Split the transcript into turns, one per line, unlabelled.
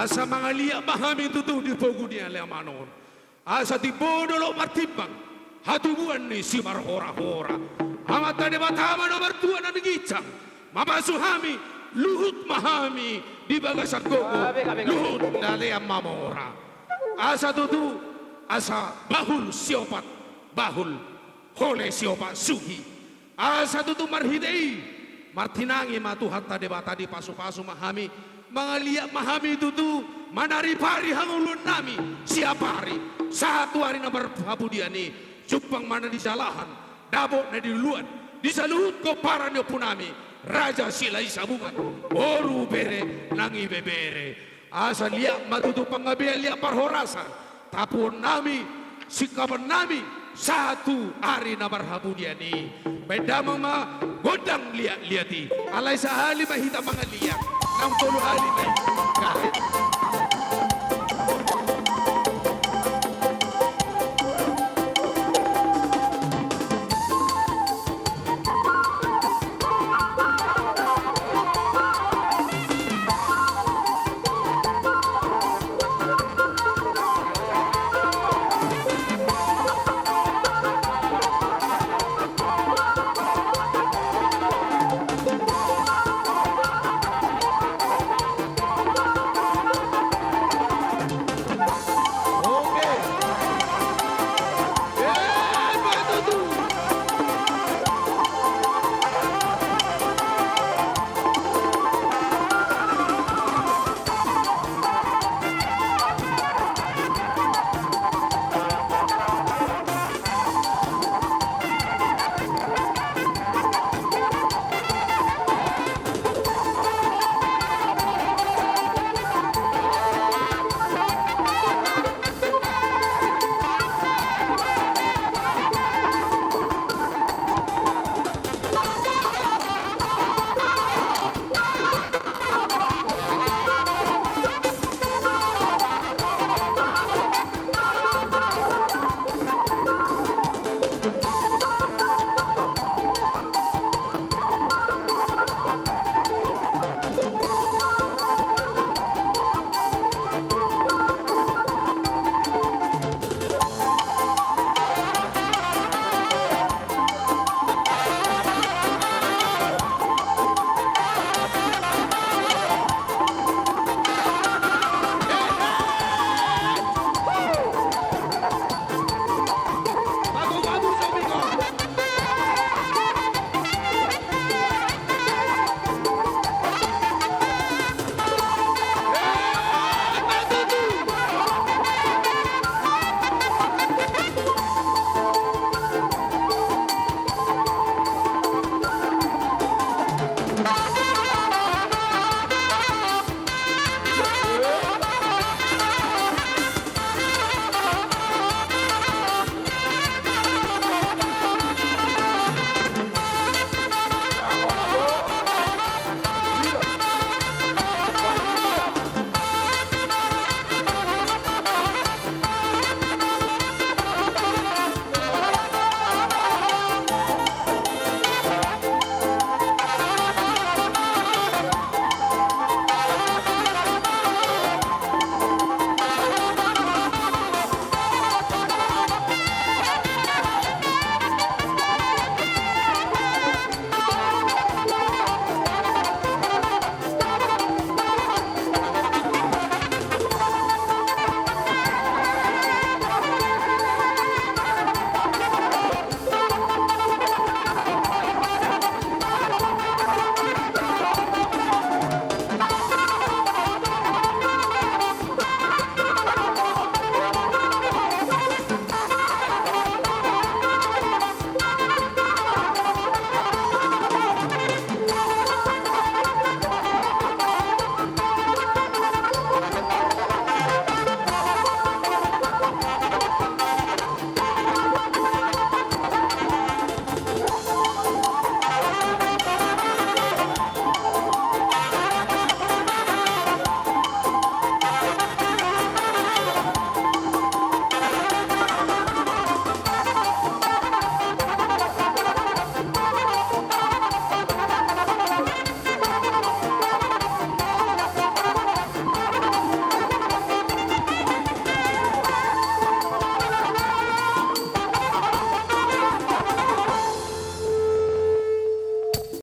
asa mga liya mahami tutu di pogu ni ale manon asa di bodolo martibang hatubuan ni si marhora-hora amata de batama nomor 2 na nagicang mapasuhami luhut mahami di bagasak gogo luhut dale mamora asa tutu asa bahul siopat bahul hole siopat suhi asa tutu marhidei martinangi matu hatta de bata di pasu-pasu mahami mga liya mahami tutu manari-pari hangulun nami siapari satu hari na berhabudiani jupang mana di salahan dabo na di luan di saluhut ko para nyo punami raja silay sabungan oru bere nangi bebere asa liya matutu pangabiya liya parhorasan tapon nami sikapan nami satu hari na berhabudiani beda mga godang liya-liyati alay sa hali mahita mga liya ng tulo hali